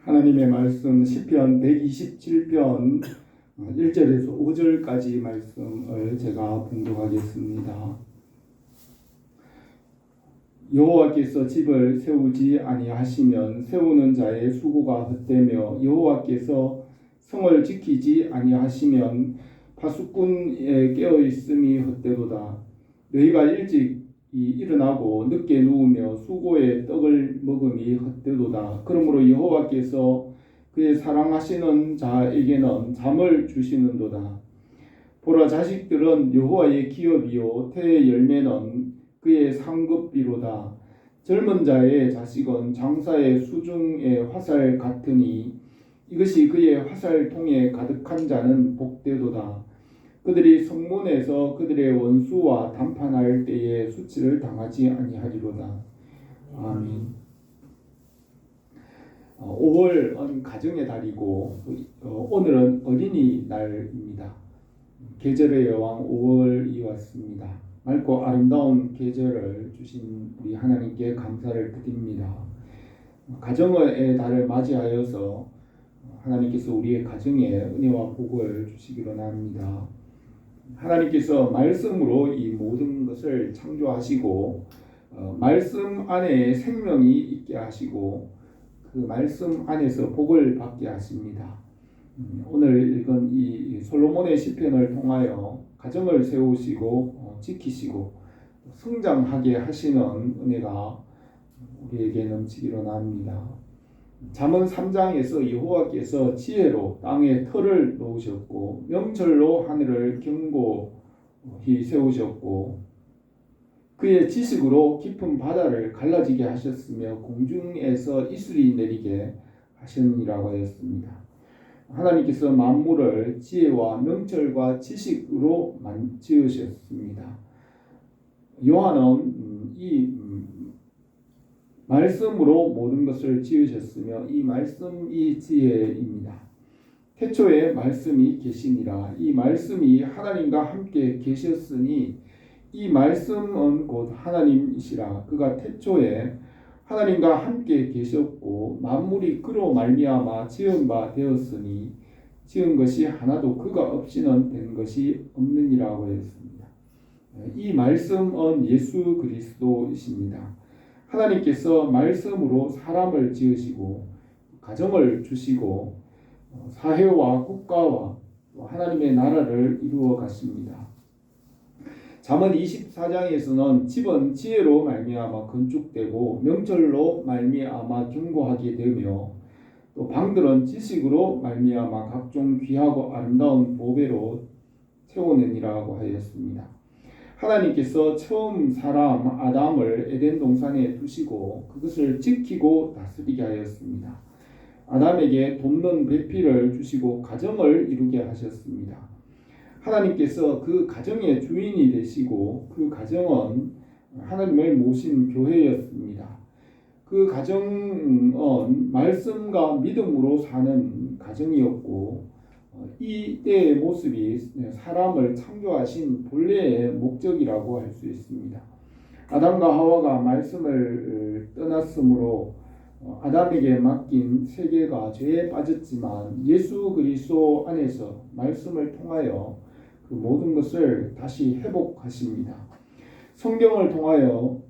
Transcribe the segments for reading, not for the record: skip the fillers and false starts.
하나님의 말씀 시편 127편 1절에서 5절까지 말씀을 제가 봉독하겠습니다. 여호와께서 집을 세우지 아니하시면 세우는 자의 수고가 헛되며 여호와께서 성을 지키지 아니하시면 파수꾼의 깨어있음이 헛되도다. 너희가 일찍 일어나고 늦게 누우며 수고의 떡을 먹음이 헛되도다. 그러므로 여호와께서 그의 사랑하시는 자에게는 잠을 주시는도다. 보라, 자식들은 여호와의 기업이요 태의 열매는 그의 상급비로다. 젊은 자의 자식은 장사의 수중의 화살 같으니 이것이 그의 화살통에 가득한 자는 복되도다. 그들이 성문에서 그들의 원수와 담판할 때에 수치를 당하지 아니하리로다. 아멘. 5월은 가정의 달이고 오늘은 어린이날입니다. 계절의 여왕 5월이 왔습니다. 맑고 아름다운 계절을 주신 우리 하나님께 감사를 드립니다. 가정의 달을 맞이하여서 하나님께서 우리의 가정에 은혜와 복을 주시기로 합니다. 하나님께서 말씀으로 이 모든 것을 창조하시고 말씀 안에 생명이 있게 하시고 그 말씀 안에서 복을 받게 하십니다. 오늘 읽은 이 솔로몬의 시편을 통하여 가정을 세우시고 지키시고 성장하게 하시는 은혜가 우리에게 넘치기로 합니다. 잠언 3장에서 여호와께서 지혜로 땅에 터를 놓으셨고 명철로 하늘을 견고히 세우셨고 그의 지식으로 깊은 바다를 갈라지게 하셨으며 공중에서 이슬이 내리게 하셨니라고 하였습니다. 하나님께서 만물을 지혜와 명철과 지식으로 지으셨습니다. 요한은 이 말씀으로 모든 것을 지으셨으며 이 말씀이 지혜입니다. 태초에 말씀이 계시니라. 이 말씀이 하나님과 함께 계셨으니 이 말씀은 곧 하나님이시라. 그가 태초에 하나님과 함께 계셨고 만물이 그로 말미암아 지은 바 되었으니 지은 것이 하나도 그가 없이는 된 것이 없느니라고 했습니다. 이 말씀은 예수 그리스도이십니다. 하나님께서 말씀으로 사람을 지으시고 가정을 주시고 사회와 국가와 하나님의 나라를 이루어 가십니다. 잠언 24장에서는 집은 지혜로 말미암아 건축되고 명철로 말미암아 견고하게 되며 또 방들은 지식으로 말미암아 각종 귀하고 아름다운 보배로 채우느니라고 하였습니다. 하나님께서 처음 사람 아담을 에덴 동산에 두시고 그것을 지키고 다스리게 하였습니다. 아담에게 돕는 배필을 주시고 가정을 이루게 하셨습니다. 하나님께서 그 가정의 주인이 되시고 그 가정은 하나님을 모신 교회였습니다. 그 가정은 말씀과 믿음으로 사는 가정이었고 이 때의 모습이 사람을 창조하신 본래의 목적이라고 할 수 있습니다. 아담과 하와가 말씀을 떠났으므로 아담에게 맡긴 세계가 죄에 빠졌지만 예수 그리스도 안에서 말씀을 통하여 그 모든 것을 다시 회복하십니다. 성경을 통하여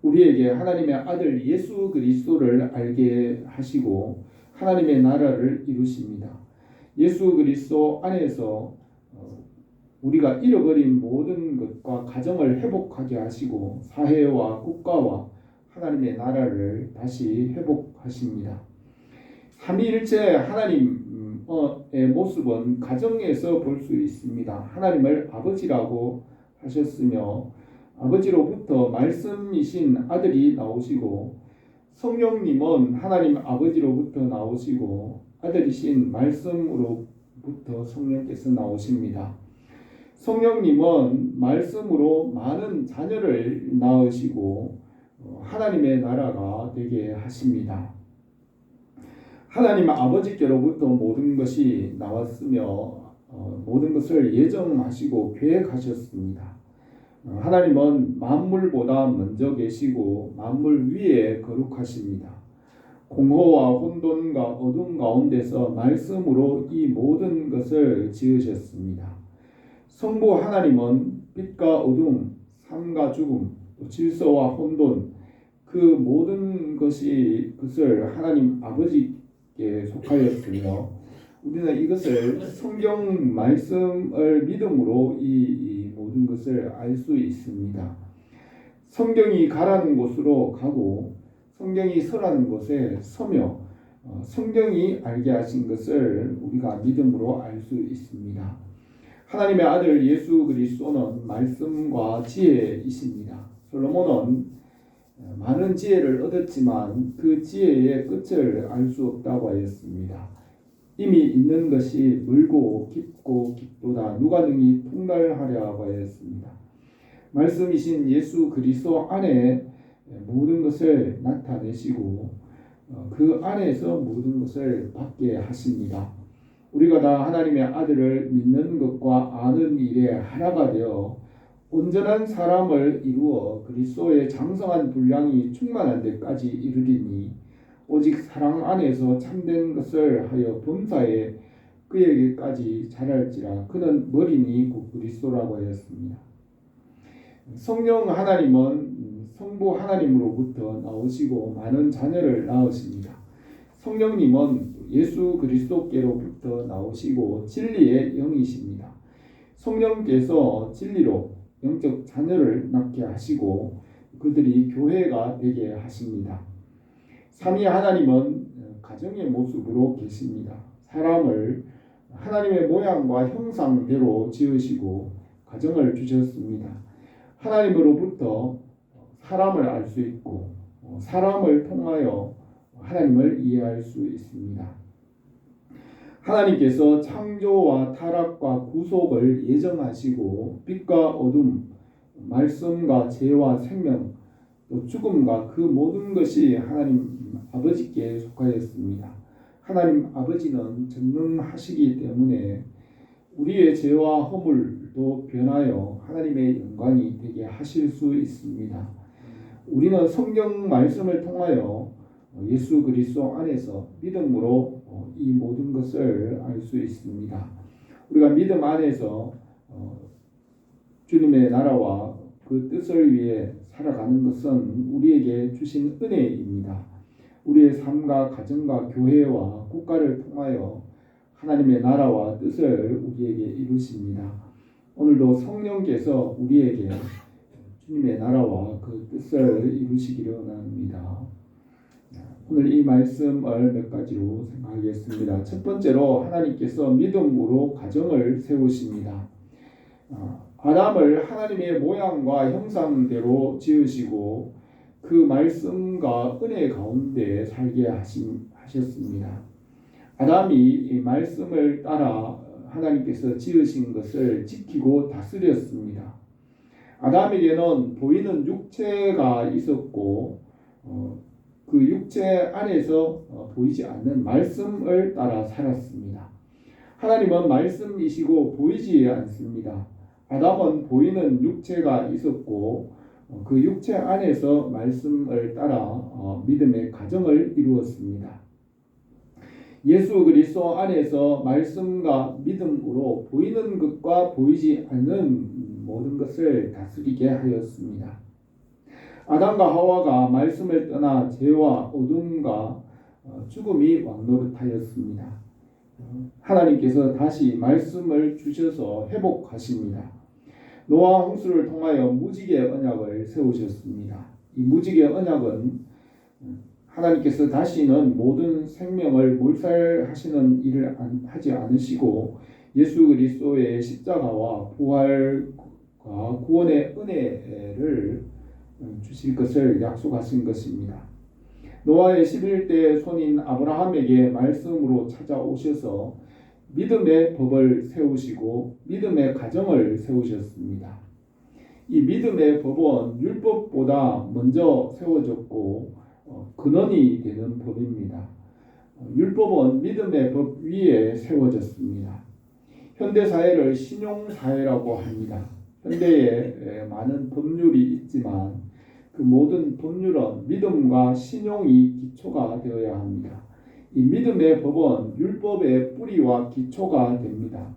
우리에게 하나님의 아들 예수 그리스도를 알게 하시고 하나님의 나라를 이루십니다. 예수 그리스도 안에서 우리가 잃어버린 모든 것과 가정을 회복하게 하시고 사회와 국가와 하나님의 나라를 다시 회복하십니다. 삼위일체 하나님의 모습은 가정에서 볼 수 있습니다. 하나님을 아버지라고 하셨으며 아버지로부터 말씀이신 아들이 나오시고 성령님은 하나님 아버지로부터 나오시고 아들이신 말씀으로부터 성령께서 나오십니다. 성령님은 말씀으로 많은 자녀를 낳으시고 하나님의 나라가 되게 하십니다. 하나님 아버지께로부터 모든 것이 나왔으며 모든 것을 예정하시고 계획하셨습니다. 하나님은 만물보다 먼저 계시고 만물 위에 거룩하십니다. 공허와 혼돈과 어둠 가운데서 말씀으로 이 모든 것을 지으셨습니다. 성부 하나님은 빛과 어둠, 삶과 죽음, 질서와 혼돈, 그 모든 것을 하나님 아버지께 속하였으며 우리는 이것을 성경 말씀을 믿음으로 이 모든 것을 알 수 있습니다. 성경이 가라는 곳으로 가고 성경이 서라는 곳에 서며 성경이 알게 하신 것을 우리가 믿음으로 알 수 있습니다. 하나님의 아들 예수 그리스도는 말씀과 지혜이십니다. 솔로몬은 많은 지혜를 얻었지만 그 지혜의 끝을 알 수 없다고 하였습니다. 이미 있는 것이 멀고 깊고 깊도다 누가 능히 통달하랴고 하였습니다. 말씀이신 예수 그리스도 안에 모든 것을 나타내시고 그 안에서 모든 것을 받게 하십니다. 우리가 다 하나님의 아들을 믿는 것과 아는 일에 하나가 되어 온전한 사람을 이루어 그리스도의 장성한 분량이 충만한 데까지 이르리니 오직 사랑 안에서 참된 것을 하여 범사에 그에게까지 자랄지라. 그는 머리니 곧 그리스도라고 하였습니다. 성령 하나님은 성부 하나님으로부터 나오시고 많은 자녀를 낳으십니다. 성령님은 예수 그리스도께로부터 나오시고 진리의 영이십니다. 성령께서 진리로 영적 자녀를 낳게 하시고 그들이 교회가 되게 하십니다. 삼위 하나님은 가정의 모습으로 계십니다. 사람을 하나님의 모양과 형상대로 지으시고 가정을 주셨습니다. 하나님으로부터 사람을 알 수 있고 사람을 통하여 하나님을 이해할 수 있습니다. 하나님께서 창조와 타락과 구속을 예정하시고 빛과 어둠, 말씀과 죄와 생명, 또 죽음과 그 모든 것이 하나님 아버지께 속하였습니다. 하나님 아버지는 전능하시기 때문에 우리의 죄와 허물도 변하여 하나님의 영광이 되게 하실 수 있습니다. 우리는 성경 말씀을 통하여 예수 그리스도 안에서 믿음으로 이 모든 것을 알 수 있습니다. 우리가 믿음 안에서 주님의 나라와 그 뜻을 위해 살아가는 것은 우리에게 주신 은혜입니다. 우리의 삶과 가정과 교회와 국가를 통하여 하나님의 나라와 뜻을 우리에게 이루십니다. 오늘도 성령께서 우리에게 주님의 나라와 그 뜻을 이루시기를 원합니다. 오늘 이 말씀을 몇 가지로 생각하겠습니다. 첫 번째로 하나님께서 믿음으로 가정을 세우십니다. 아담을 하나님의 모양과 형상대로 지으시고 그 말씀과 은혜 가운데 살게 하셨습니다. 아담이 이 말씀을 따라 하나님께서 지으신 것을 지키고 다스렸습니다. 아담에게는 보이는 육체가 있었고 그 육체 안에서 보이지 않는 말씀을 따라 살았습니다. 하나님은 말씀이시고 보이지 않습니다. 아담은 보이는 육체가 있었고 그 육체 안에서 말씀을 따라 믿음의 가정을 이루었습니다. 예수 그리스도 안에서 말씀과 믿음으로 보이는 것과 보이지 않는 모든 것을 다스리게 하였습니다. 아담과 하와가 말씀을 떠나 죄와 어둠과 죽음이 왕노릇하였습니다. 하나님께서 다시 말씀을 주셔서 회복하십니다. 노아 홍수를 통하여 무지개 언약을 세우셨습니다. 이 무지개 언약은 하나님께서 다시는 모든 생명을 몰살하시는 일을 하지 않으시고 예수 그리스도의 십자가와 부활과 구원의 은혜를 주실 것을 약속하신 것입니다. 노아의 11대 손인 아브라함에게 말씀으로 찾아오셔서 믿음의 법을 세우시고 믿음의 가정을 세우셨습니다. 이 믿음의 법은 율법보다 먼저 세워졌고 근원이 되는 법입니다. 율법은 믿음의 법 위에 세워졌습니다. 현대사회를 신용사회라고 합니다. 현대에 많은 법률이 있지만 그 모든 법률은 믿음과 신용이 기초가 되어야 합니다. 이 믿음의 법은 율법의 뿌리와 기초가 됩니다.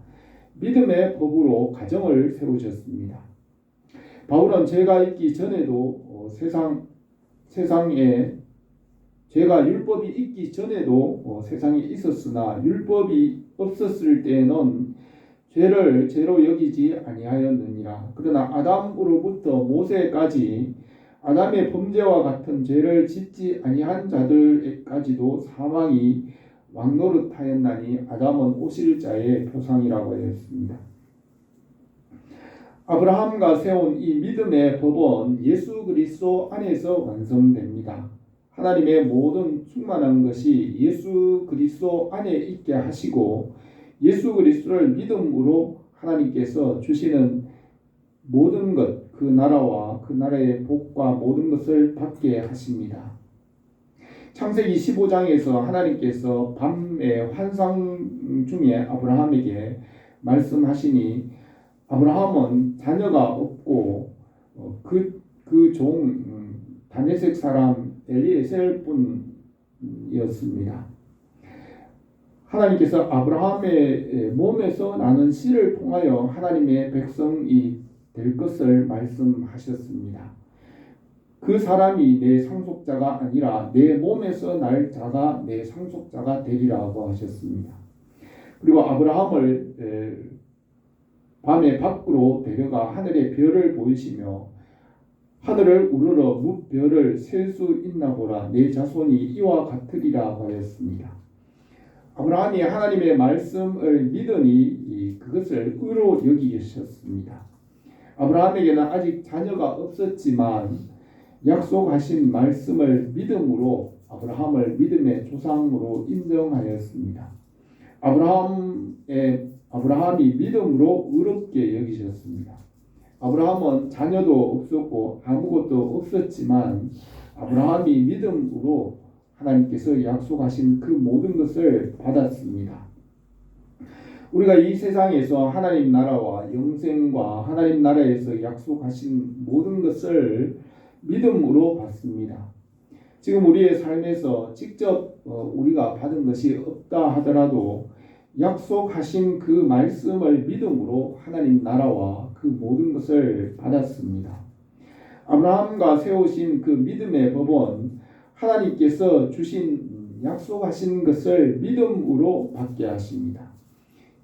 믿음의 법으로 가정을 세우셨습니다. 바울은 죄가 있기 전에도 세상에 죄가 율법이 있기 전에도 세상에 있었으나 율법이 없었을 때에는 죄를 죄로 여기지 아니하였느니라. 그러나 아담으로부터 모세까지 아담의 범죄와 같은 죄를 짓지 아니한 자들까지도 사망이 왕노릇하였나니 아담은 오실 자의 표상이라고 하였습니다. 아브라함과 세운 이 믿음의 법은 예수 그리스도 안에서 완성됩니다. 하나님의 모든 충만한 것이 예수 그리스도 안에 있게 하시고 예수 그리스도를 믿음으로 하나님께서 주시는 모든 것, 그 나라와 그 나라의 복과 모든 것을 받게 하십니다. 창세기 15장에서 하나님께서 밤의 환상 중에 아브라함에게 말씀하시니 아브라함은 자녀가 없고 그 종 다메섹 사람 엘리에셀 뿐이었습니다. 하나님께서 아브라함의 몸에서 나는 씨를 통하여 하나님의 백성이 될 것을 말씀하셨습니다. 그 사람이 내 상속자가 아니라 내 몸에서 날 자가 내 상속자가 되리라고 하셨습니다. 그리고 아브라함을 밤에 밖으로 데려가 하늘의 별을 보이시며 하늘을 우러러 무별을 셀 수 있나 보라 내 자손이 이와 같으리라고 하였습니다. 아브라함이 하나님의 말씀을 믿으니 그것을 의로 여기셨습니다. 아브라함에게는 아직 자녀가 없었지만 약속하신 말씀을 믿음으로 아브라함을 믿음의 조상으로 인정하였습니다. 아브라함이 믿음으로 의롭게 여기셨습니다. 아브라함은 자녀도 없었고 아무것도 없었지만 아브라함이 믿음으로 하나님께서 약속하신 그 모든 것을 받았습니다. 우리가 이 세상에서 하나님 나라와 영생과 하나님 나라에서 약속하신 모든 것을 믿음으로 받습니다. 지금 우리의 삶에서 직접 우리가 받은 것이 없다 하더라도 약속하신 그 말씀을 믿음으로 하나님 나라와 그 모든 것을 받았습니다. 아브라함과 세우신 그 믿음의 법은 하나님께서 주신 약속하신 것을 믿음으로 받게 하십니다.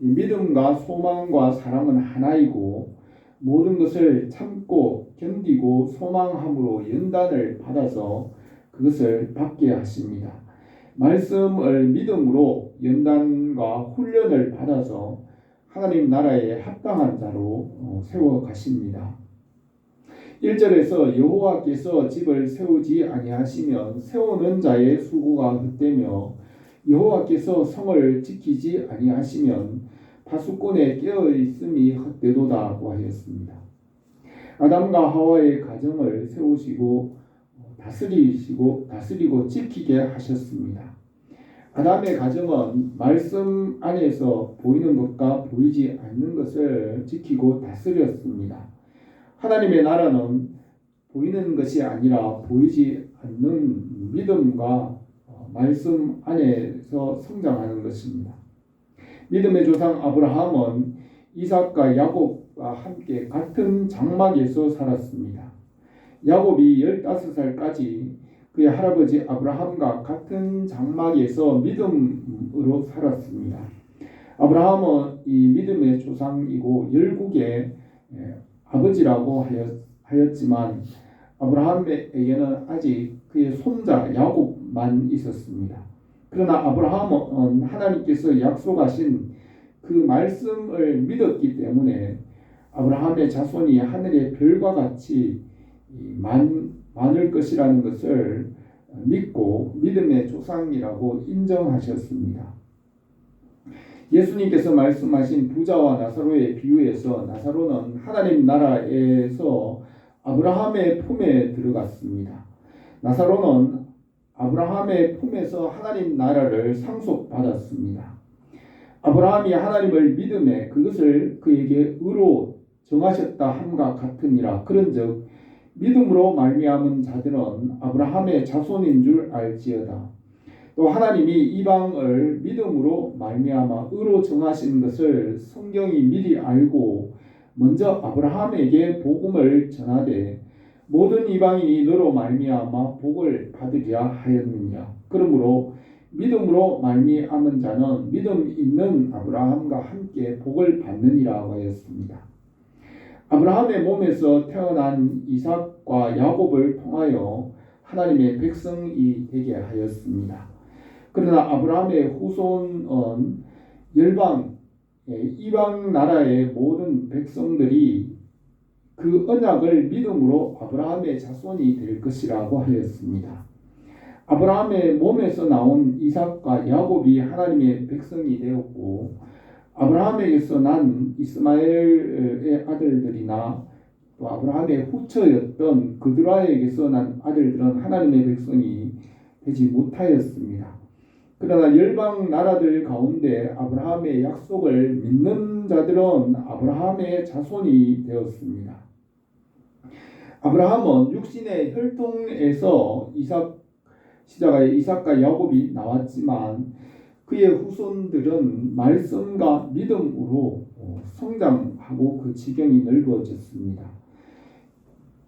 이 믿음과 소망과 사랑은 하나이고 모든 것을 참고 견디고 소망함으로 연단을 받아서 그것을 받게 하십니다. 말씀을 믿음으로 연단과 훈련을 받아서 하나님 나라에 합당한 자로 세워 가십니다. 1절에서 여호와께서 집을 세우지 아니하시면 세우는 자의 수고가 헛되며 여호와께서 성을 지키지 아니하시면 파수꾼의 깨어 있음이 헛되도다고 하였습니다. 아담과 하와의 가정을 세우시고 다스리고 지키게 하셨습니다. 아담의 가정은 말씀 안에서 보이는 것과 보이지 않는 것을 지키고 다스렸습니다. 하나님의 나라는 보이는 것이 아니라 보이지 않는 믿음과 말씀 안에서 성장하는 것입니다. 믿음의 조상 아브라함은 이삭과 야곱과 함께 같은 장막에서 살았습니다. 야곱이 15살까지 그의 할아버지 아브라함과 같은 장막에서 믿음으로 살았습니다. 아브라함은 이 믿음의 조상이고 열국의 아버지라고 하였지만 아브라함에게는 아직 그의 손자 야곱만 있었습니다. 그러나 아브라함은 하나님께서 약속하신 그 말씀을 믿었기 때문에 아브라함의 자손이 하늘의 별과 같이 많을 것이라는 것을 믿고 믿음의 조상이라고 인정하셨습니다. 예수님께서 말씀하신 부자와 나사로의 비유에서 나사로는 하나님 나라에서 아브라함의 품에 들어갔습니다. 나사로는 아브라함의 품에서 하나님 나라를 상속받았습니다. 아브라함이 하나님을 믿음에 그것을 그에게 의로 정하셨다 함과 같으니라. 그런즉 믿음으로 말미암은 자들은 아브라함의 자손인 줄 알지어다. 또 하나님이 이방을 믿음으로 말미암아 의로 정하신 것을 성경이 미리 알고 먼저 아브라함에게 복음을 전하되 모든 이방인이 너로 말미암아 복을 받으리라 하였느니라. 그러므로 믿음으로 말미암은 자는 믿음 있는 아브라함과 함께 복을 받느니라 하였습니다. 아브라함의 몸에서 태어난 이삭과 야곱을 통하여 하나님의 백성이 되게 하였습니다. 그러나 아브라함의 후손은 열방, 이방 나라의 모든 백성들이 그 언약을 믿음으로 아브라함의 자손이 될 것이라고 하였습니다. 아브라함의 몸에서 나온 이삭과 야곱이 하나님의 백성이 되었고 아브라함에게서 난 이스마엘의 아들들이나 또 아브라함의 후처였던 그드라에게서 난 아들들은 하나님의 백성이 되지 못하였습니다. 그러나 열방 나라들 가운데 아브라함의 약속을 믿는 자들은 아브라함의 자손이 되었습니다. 아브라함은 육신의 혈통에서 이삭과 야곱이 나왔지만 그의 후손들은 말씀과 믿음으로 성장하고 그 지경이 넓어졌습니다.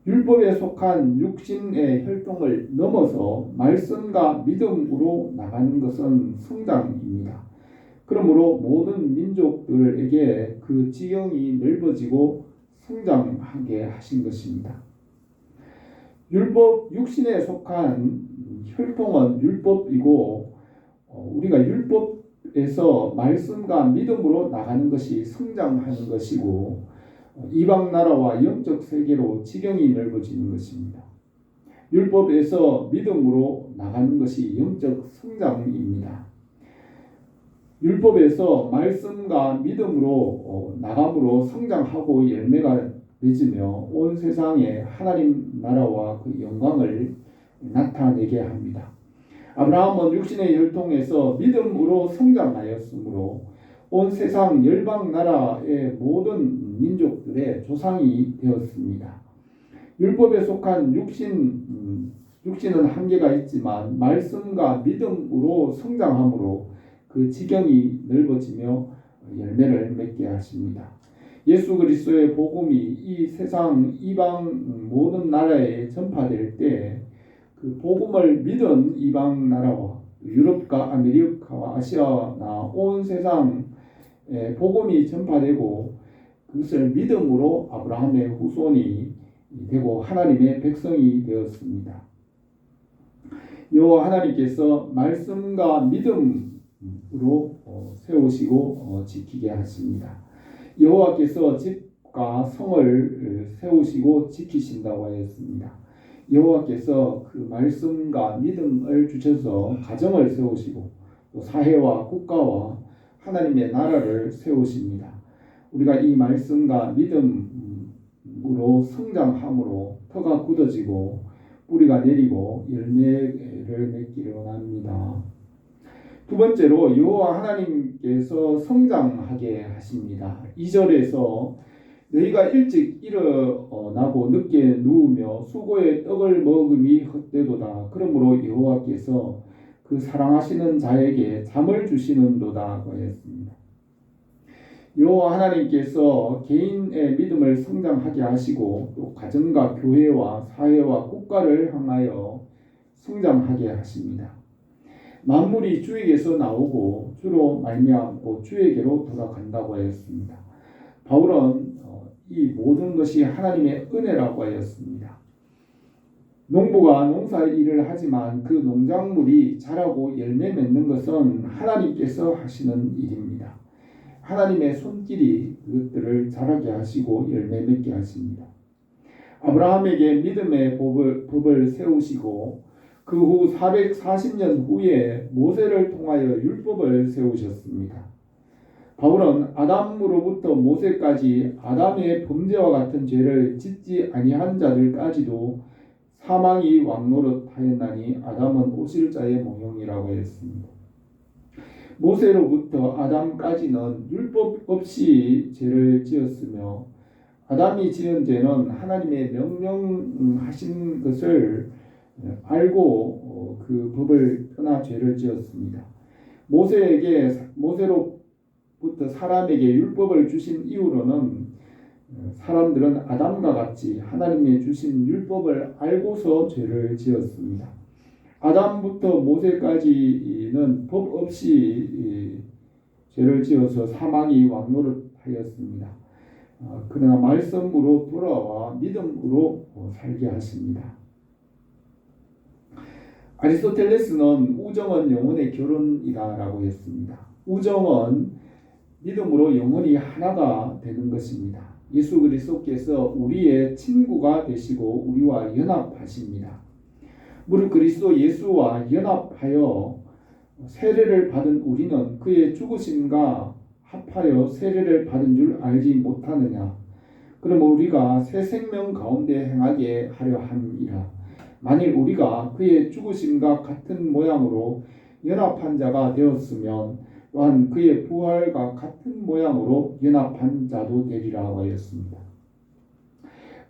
율법에 속한 육신의 혈통을 넘어서 말씀과 믿음으로 나가는 것은 성장입니다. 그러므로 모든 민족들에게 그 지경이 넓어지고 성장하게 하신 것입니다. 육신에 속한 혈통은 율법이고 우리가 율법에서 말씀과 믿음으로 나가는 것이 성장하는 것이고 이방 나라와 영적 세계로 지경이 넓어지는 것입니다. 율법에서 믿음으로 나가는 것이 영적 성장입니다. 율법에서 말씀과 믿음으로 나감으로 성장하고 열매가 맺으며 온 세상에 하나님 나라와 그 영광을 나타내게 합니다. 아브라함은 육신의 혈통에서 믿음으로 성장하였으므로 온 세상 열방 나라의 모든 민족들의 조상이 되었습니다. 율법에 속한 육신은 한계가 있지만 말씀과 믿음으로 성장함으로 그 지경이 넓어지며 열매를 맺게 하십니다. 예수 그리스도의 복음이 이 세상 이방 모든 나라에 전파될 때 그 복음을 믿은 이방 나라와 유럽과 아메리카와 아시아나 온 세상에 복음이 전파되고 그것을 믿음으로 아브라함의 후손이 되고 하나님의 백성이 되었습니다. 여호와 하나님께서 말씀과 믿음으로 세우시고 지키게 하십니다. 여호와께서 집과 성을 세우시고 지키신다고 하였습니다. 여호와께서 그 말씀과 믿음을 주셔서 가정을 세우시고 또 사회와 국가와 하나님의 나라를 세우십니다. 우리가 이 말씀과 믿음으로 성장함으로 터가 굳어지고 뿌리가 내리고 열매를 맺기를 원합니다. 두 번째로 여호와 하나님께서 성장하게 하십니다. 2절에서 너희가 일찍 일어나고 늦게 누우며 수고의 떡을 먹음이 헛되도다. 그러므로 여호와께서 그 사랑하시는 자에게 잠을 주시는도다 하였습니다. 여호와 하나님께서 개인의 믿음을 성장하게 하시고 또 가정과 교회와 사회와 국가를 향하여 성장하게 하십니다. 만물이 주에게서 나오고 주로 말미암고 주에게로 돌아간다고 하였습니다. 바울은 이 모든 것이 하나님의 은혜라고 하였습니다. 농부가 농사 일을 하지만 그 농작물이 자라고 열매 맺는 것은 하나님께서 하시는 일입니다. 하나님의 손길이 그것들을 자라게 하시고 열매 맺게 하십니다. 아브라함에게 믿음의 법을 세우시고 그 후 440년 후에 모세를 통하여 율법을 세우셨습니다. 바울은 아담으로부터 모세까지 아담의 범죄와 같은 죄를 짓지 아니한 자들까지도 사망이 왕노릇하였나니 아담은 오실 자의 모형이라고 했습니다. 모세로부터 아담까지는 율법 없이 죄를 지었으며 아담이 지은 죄는 하나님의 명령하신 것을 알고 그 법을 떠나 죄를 지었습니다. 모세로부터 사람에게 율법을 주신 이후로는 사람들은 아담과 같이 하나님이 주신 율법을 알고서 죄를 지었습니다. 아담부터 모세까지는 법 없이 죄를 지어서 사망이 왕노릇하였습니다. 그러나 말씀으로 돌아와 믿음으로 살게 하십니다. 아리스토텔레스는 우정은 영혼의 결혼이다라고 했습니다. 우정은 믿음으로 영혼이 하나가 되는 것입니다. 예수 그리스도께서 우리의 친구가 되시고 우리와 연합하십니다. 무릇 그리스도 예수와 연합하여 세례를 받은 우리는 그의 죽으심과 합하여 세례를 받은 줄 알지 못하느냐. 그러면 우리가 새 생명 가운데 행하게 하려 함이라. 만일 우리가 그의 죽으심과 같은 모양으로 연합한 자가 되었으면 또한 그의 부활과 같은 모양으로 연합한 자도 되리라 하였습니다.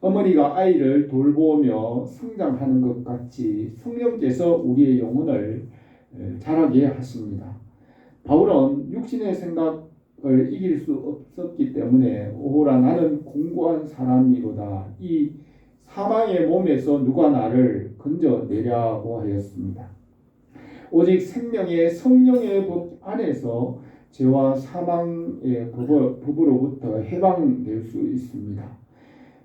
어머니가 아이를 돌보며 성장하는 것 같이 성령께서 우리의 영혼을 자라게 하십니다. 바울은 육신의 생각을 이길 수 없었기 때문에 오호라 나는 공고한 사람이로다. 이 사망의 몸에서 누가 나를 건져내려고 하였습니다. 오직 생명의 성령의 법 안에서 죄와 사망의 법으로부터 해방될 수 있습니다.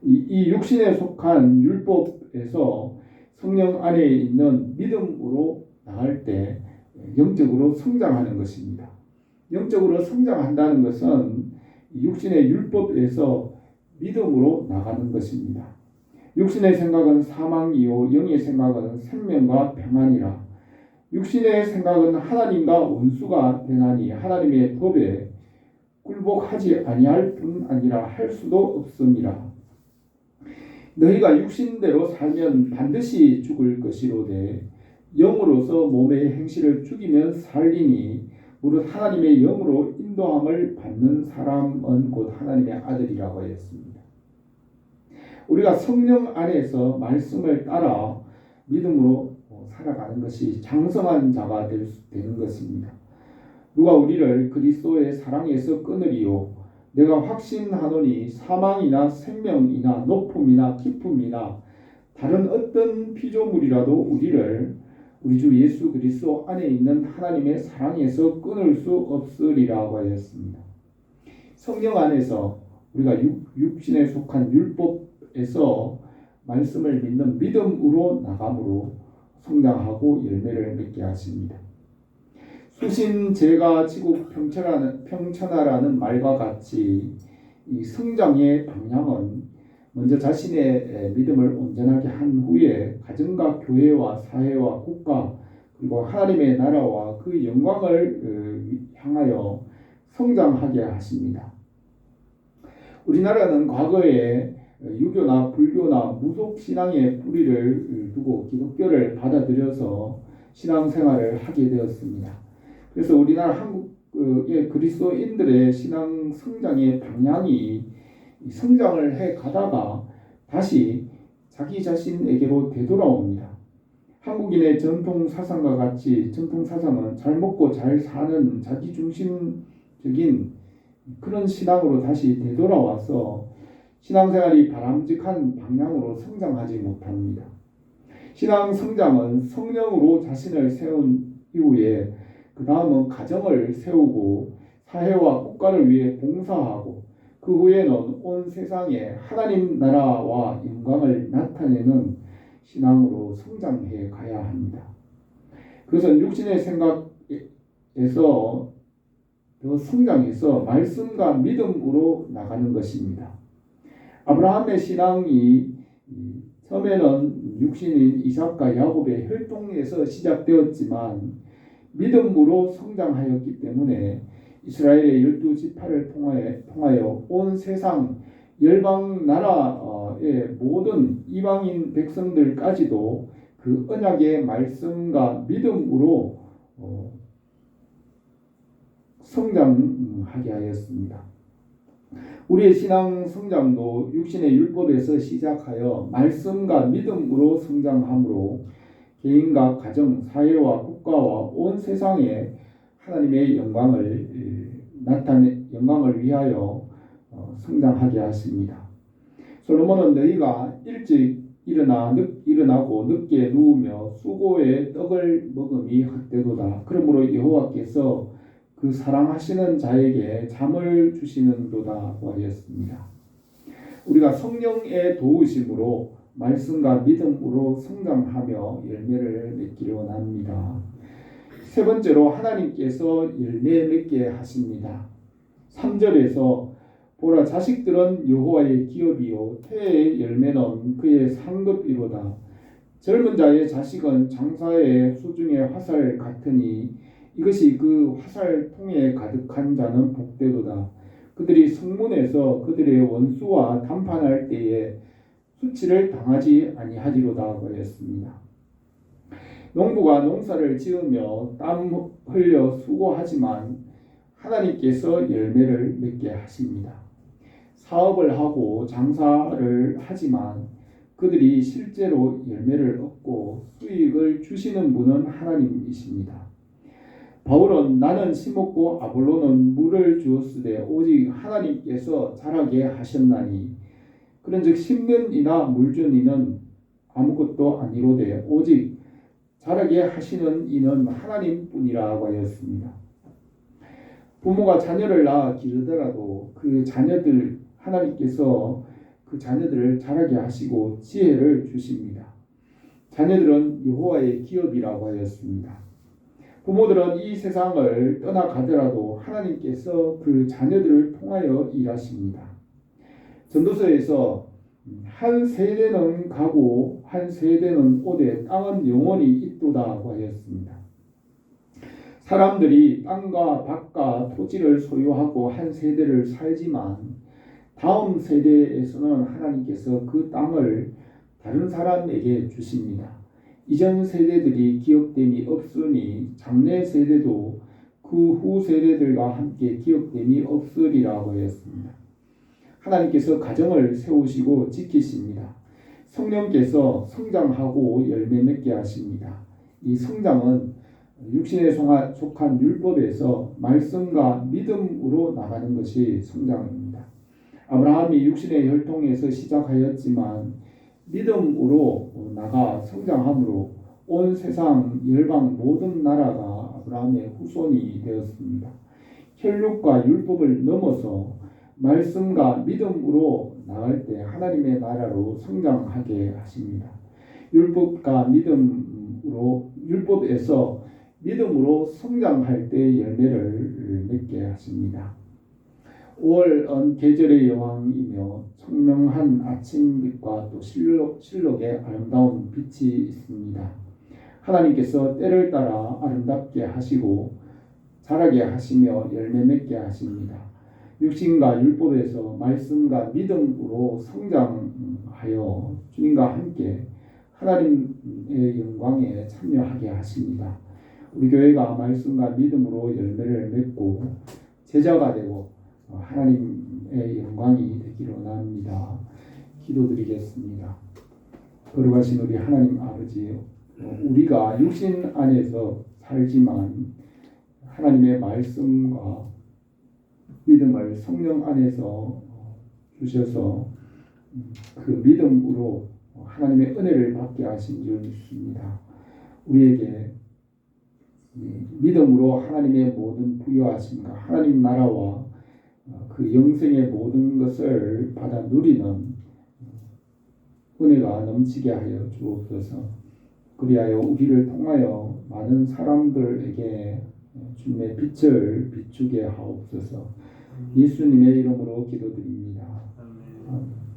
이 육신에 속한 율법에서 성령 안에 있는 믿음으로 나갈 때 영적으로 성장하는 것입니다. 영적으로 성장한다는 것은 육신의 율법에서 믿음으로 나가는 것입니다. 육신의 생각은 사망이요 영의 생각은 생명과 평안이라. 육신의 생각은 하나님과 원수가 되나니 하나님의 법에 굴복하지 아니할 뿐 아니라 할 수도 없음이라. 너희가 육신대로 살면 반드시 죽을 것이로되 영으로서 몸의 행실을 죽이면 살리니 무릇 하나님의 영으로 인도함을 받는 사람은 곧 하나님의 아들이라고 하였습니다. 우리가 성령 안에서 말씀을 따라 믿음으로 살아가는 것이 장성한 자가 되는 것입니다. 누가 우리를 그리스도의 사랑에서 끊으리요. 내가 확신하노니 사망이나 생명이나 높음이나 깊음이나 다른 어떤 피조물이라도 우리를 우리 주 예수 그리스도 안에 있는 하나님의 사랑에서 끊을 수 없으리라고 하였습니다. 성령 안에서 우리가 육신에 속한 율법에서 말씀을 믿는 믿음으로 나감으로 성장하고 열매를 맺게 하십니다. 수신 제가 지국 평천하라는 말과 같이 이 성장의 방향은 먼저 자신의 믿음을 온전하게 한 후에 가정과 교회와 사회와 국가 그리고 하나님의 나라와 그 영광을 향하여 성장하게 하십니다. 우리나라는 과거에 유교나 불교나 무속신앙의 뿌리를 두고 기독교를 받아들여서 신앙생활을 하게 되었습니다. 그래서 우리나라 한국의 그리스도인들의 신앙 성장의 방향이 성장을 해 가다가 다시 자기 자신에게로 되돌아옵니다. 한국인의 전통 사상과 같이 전통 사상은 잘 먹고 잘 사는 자기중심적인 그런 신앙으로 다시 되돌아와서 신앙생활이 바람직한 방향으로 성장하지 못합니다. 신앙 성장은 성령으로 자신을 세운 이후에 그 다음은 가정을 세우고 사회와 국가를 위해 봉사하고 그 후에는 온 세상에 하나님 나라와 영광을 나타내는 신앙으로 성장해 가야 합니다. 그것은 육신의 생각에서 더 성장해서 말씀과 믿음으로 나가는 것입니다. 아브라함의 신앙이 처음에는 육신인 이삭과 야곱의 혈통에서 시작되었지만 믿음으로 성장하였기 때문에 이스라엘의 12지파를 통하여 온 세상 열방 나라의 모든 이방인 백성들까지도 그 언약의 말씀과 믿음으로 성장하게 하였습니다. 우리의 신앙 성장도 육신의 율법에서 시작하여 말씀과 믿음으로 성장함으로 개인과 가정, 사회와 국가와 온 세상에 하나님의 영광을 위하여 성장하게 하십니다. 솔로몬은 너희가 일찍 일어나고 늦게 누우며 수고의 떡을 먹음이 헛되도다. 그러므로 여호와께서 그 사랑하시는 자에게 잠을 주시는도다고 하였습니다. 우리가 성령의 도우심으로 말씀과 믿음으로 성장하며 열매를 맺기를 원합니다. 세 번째로 하나님께서 열매 맺게 하십니다. 3절에서 보라 자식들은 여호와의 기업이요 태의 열매는 그의 상급이로다. 젊은 자의 자식은 장사의 수중의 화살 같으니 이것이 그 화살통에 가득한 자는 복되도다. 그들이 성문에서 그들의 원수와 담판할 때에 수치를 당하지 아니하리로다 하였습니다. 농부가 농사를 지으며 땀 흘려 수고하지만 하나님께서 열매를 맺게 하십니다. 사업을 하고 장사를 하지만 그들이 실제로 열매를 얻고 수익을 주시는 분은 하나님이십니다. 바울은 나는 심었고 아볼로는 물을 주었으되 오직 하나님께서 자라게 하셨나니 그런즉 심는 이나 물 준 이는 아무것도 아니로되 오직 자라게 하시는 이는 하나님뿐이라고 하였습니다. 부모가 자녀를 낳아 기르더라도 그 자녀들 하나님께서 그 자녀들을 자라게 하시고 지혜를 주십니다. 자녀들은 여호와의 기업이라고 하였습니다. 부모들은 이 세상을 떠나가더라도 하나님께서 그 자녀들을 통하여 일하십니다. 전도서에서 한 세대는 가고 한 세대는 오되 땅은 영원히 있도다고 하였습니다. 사람들이 땅과 밭과 토지를 소유하고 한 세대를 살지만 다음 세대에서는 하나님께서 그 땅을 다른 사람에게 주십니다. 이전 세대들이 기억됨이 없으니 장래 세대도 그 후 세대들과 함께 기억됨이 없으리라고 하였습니다. 하나님께서 가정을 세우시고 지키십니다. 성령께서 성장하고 열매 맺게 하십니다. 이 성장은 육신에 속한 율법에서 말씀과 믿음으로 나가는 것이 성장입니다. 아브라함이 육신의 혈통에서 시작하였지만 믿음으로 나가 성장함으로 온 세상 열방 모든 나라가 아브라함의 후손이 되었습니다. 혈육과 율법을 넘어서 말씀과 믿음으로 나갈 때 하나님의 나라로 성장하게 하십니다. 율법에서 믿음으로 성장할 때 열매를 맺게 하십니다. 5월은 계절의 여왕이며 청명한 아침빛과 또 실록의 아름다운 빛이 있습니다. 하나님께서 때를 따라 아름답게 하시고 자라게 하시며 열매 맺게 하십니다. 육신과 율법에서 말씀과 믿음으로 성장하여 주님과 함께 하나님의 영광에 참여하게 하십니다. 우리 교회가 말씀과 믿음으로 열매를 맺고 제자가 되고 하나님의 영광이 되기를 원합니다. 기도드리겠습니다. 거룩하신 우리 하나님 아버지, 우리가 육신 안에서 살지만 하나님의 말씀과 믿음을 성령 안에서 주셔서 그 믿음으로 하나님의 은혜를 받게 하신 줄 믿습니다. 우리에게 믿음으로 하나님의 모든 부여하심과 하나님 나라와 그 영생의 모든 것을 받아 누리는 은혜가 넘치게 하여 주옵소서. 그리하여 우리를 통하여 많은 사람들에게 주님의 빛을 비추게 하옵소서. 예수님의 이름으로 기도드립니다. 아멘.